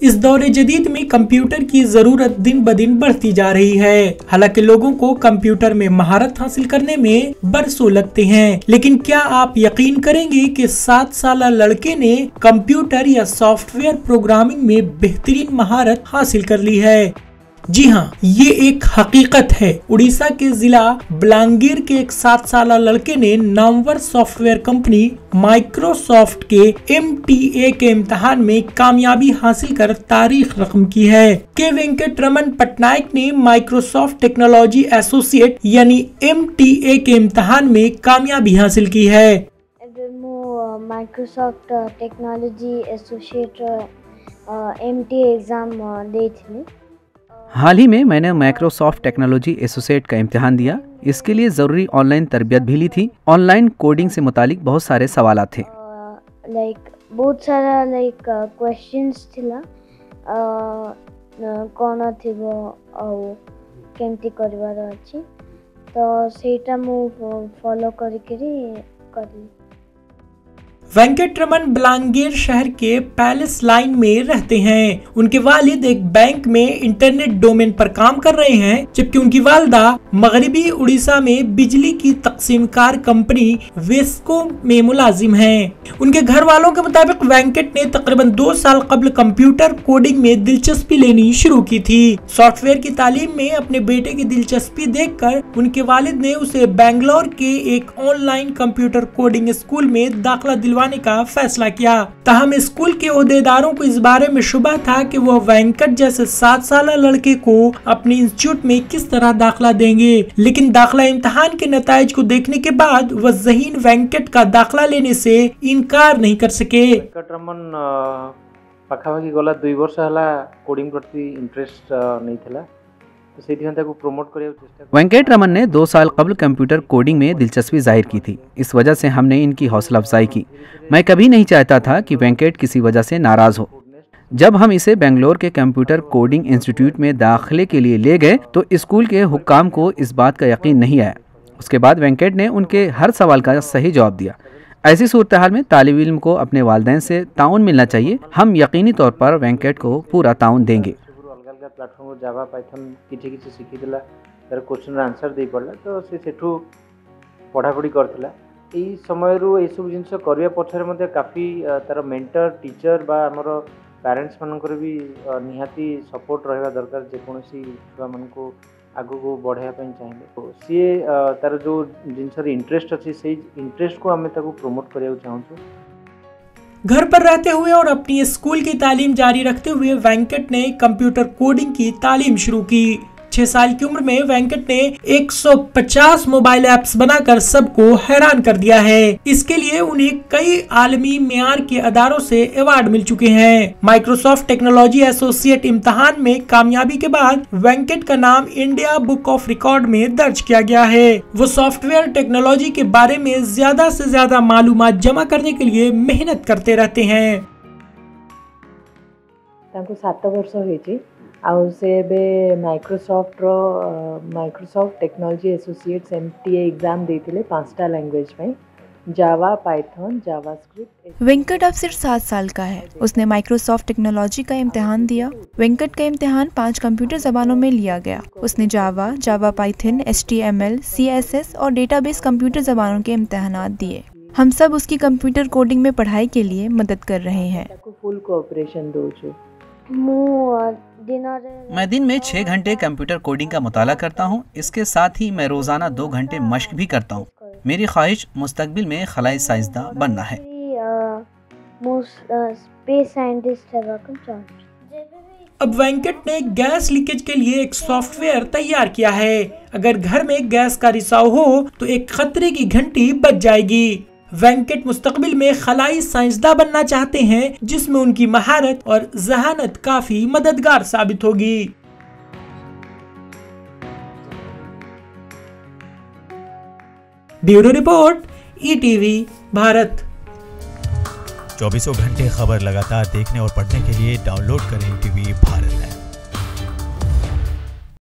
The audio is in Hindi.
इस दौरे जदीद में कंप्यूटर की जरूरत दिन ब दिन बढ़ती जा रही है। हालांकि लोगों को कंप्यूटर में महारत हासिल करने में बरसों लगते हैं, लेकिन क्या आप यकीन करेंगे कि 7 साल लड़के ने कंप्यूटर या सॉफ्टवेयर प्रोग्रामिंग में बेहतरीन महारत हासिल कर ली है। जी हाँ, ये एक हकीकत है। उड़ीसा के जिला बलांगीर के एक 7 साल लड़के ने नामवर सॉफ्टवेयर कंपनी माइक्रोसॉफ्ट के MTA के इम्तिहान में कामयाबी हासिल कर तारीख रकम की है। के वेंकटरमन पटनायक ने माइक्रोसॉफ्ट टेक्नोलॉजी एसोसिएट यानी MTA के इम्तिहान में कामयाबी हासिल की है। Microsoft technology associate MTA exam देती। हाल ही में मैंने माइक्रोसॉफ्ट टेक्नोलॉजी एसोसिएट का इम्तिहान दिया। इसके लिए ज़रूरी ऑनलाइन तरबियत भी ली थी। ऑनलाइन कोडिंग से मुतालिक बहुत सारे सवाल थे। बहुत सारा क्वेश्चंस थिला कौन थी वो केमती करवार अच्छी, तो सेटा मु फॉलो करी। वेंकटरमन बलांगीर शहर के पैलेस लाइन में रहते हैं। उनके वालिद एक बैंक में इंटरनेट डोमेन पर काम कर रहे हैं, जबकि उनकी वालदा मगरिबी उड़ीसा में बिजली की तकसीमकार कंपनी वेस्को में मुलाजिम हैं। उनके घर वालों के मुताबिक वेंकट ने तकरीबन 2 साल कबल कंप्यूटर कोडिंग में दिलचस्पी लेनी शुरू की थी। सॉफ्टवेयर की तालीम में अपने बेटे की दिलचस्पी देखकर उनके वालिद ने उसे बेंगलोर के एक ऑनलाइन कंप्यूटर कोडिंग स्कूल में दाखिला दिलवाने का फैसला किया। ताहम स्कूल के ओहदेदारों को इस बारे में शुबा था कि वह वेंकट जैसे 7 साल लड़के को अपने इंस्टीट्यूट में किस तरह दाखिला देंगे, लेकिन दाखिला इम्तिहान के नताइज को देखने के बाद वह ज़हीन वेंकट का दाखिला लेने से इनकार नहीं कर सके। वेंकटरमन पाखापाखि गला 2 वर्ष हला कोडिंग प्रति इंटरेस्ट नहीं थिला, तो सेठी को प्रमोट करे चेष्टा। वेंकटरमन ने 2 साल कबल कंप्यूटर कोडिंग में दिलचस्पी जाहिर की थी। इस वजह से हमने इनकी हौसला अफजाई की। मैं कभी नहीं चाहता था कि वेंकट किसी वजह से नाराज हो। जब हम इसे बेंगलोर के कंप्यूटर कोडिंग इंस्टीट्यूट में दाखिले के लिए ले गए तो स्कूल के हुक्काम को इस बात का यकीन नहीं आया। उसके बाद वेंकट ने उनके हर सवाल का सही जवाब दिया। ऐसी सूरत हाल में तालिब इल्म को अपने वालिदैन से ताउन मिलना चाहिए। हम यकीनी तौर पर वेंकट को पूरा ताउन देंगे। प्लेटफॉर्म जावा पाइथन किछि किछि शिखी दिला, तार क्वेश्चन आंसर दे पड़ला, तो से सेठू पढ़ापढ़ी करथिला। एई समय रो ए सब जिंस करिया पछरे मध्ये काफी तार मेंटर टीचर बा हमर पेरेंट्स मानकर भी निहाती सपोर्ट रहबा दरकार। जे कोनोसी छुआ मन को आगु को बढ़ाया पई चाहिए, तो सी तार जो जिंस रे इंटरेस्ट अछि से इंटरेस्ट को हमें ताको प्रमोट करिया चाहू छु। घर पर रहते हुए और अपनी स्कूल की तालीम जारी रखते हुए वेंकट ने कंप्यूटर कोडिंग की तालीम शुरू की। 6 साल की उम्र में वेंकट ने 150 मोबाइल ऐप्स बनाकर सबको हैरान कर दिया है। इसके लिए उन्हें कई आलमी मेयार के अदारों से अवार्ड मिल चुके हैं। माइक्रोसॉफ्ट टेक्नोलॉजी एसोसिएट इम्तिहान में कामयाबी के बाद वेंकट का नाम इंडिया बुक ऑफ रिकॉर्ड में दर्ज किया गया है। वो सॉफ्टवेयर टेक्नोलॉजी के बारे में ज्यादा से ज्यादा मालूमात जमा करने के लिए मेहनत करते रहते हैं। 7 वर्ष होइछि आउ से बे Microsoft technology associates MTA exam देथिले 5टा लैंग्वेज में, जावा, पाइथन, जावास्क्रिप्ट। वेंकट अब सिर्फ 7 साल का है। उसने माइक्रोसॉफ्ट टेक्नोलॉजी का इम्तिहान दिया। वेंकट का इम्तिहान 5 कंप्यूटर जबानों में लिया गया। उसने जावा, पाइथन, HTML, CSS और डेटाबेस कंप्यूटर जबानों के इम्तिहानात दिए। हम सब उसकी कंप्यूटर कोडिंग में पढ़ाई के लिए मदद कर रहे हैं। फुल कोऑपरेशन दो छु। मैं दिन में 6 घंटे कंप्यूटर कोडिंग का मुताला करता हूँ। इसके साथ ही मैं रोजाना 2 घंटे मश्क भी करता हूँ। मेरी ख्वाहिश मुस्तकबिल में खलाई साइंसदां बनना है। अब वेंकट ने गैस लीकेज के लिए एक सॉफ्टवेयर तैयार किया है। अगर घर में गैस का रिसाव हो तो एक खतरे की घंटी बज जाएगी। वेंकट मुस्तकबिल में खलाई साइंसदां बनना चाहते हैं, जिसमें उनकी महारत और जहानत काफी मददगार साबित होगी। Bureau report, ETV Bharat. 24 घंटे खबर लगातार देखने और पढ़ने के लिए डाउनलोड करें ETV भारत।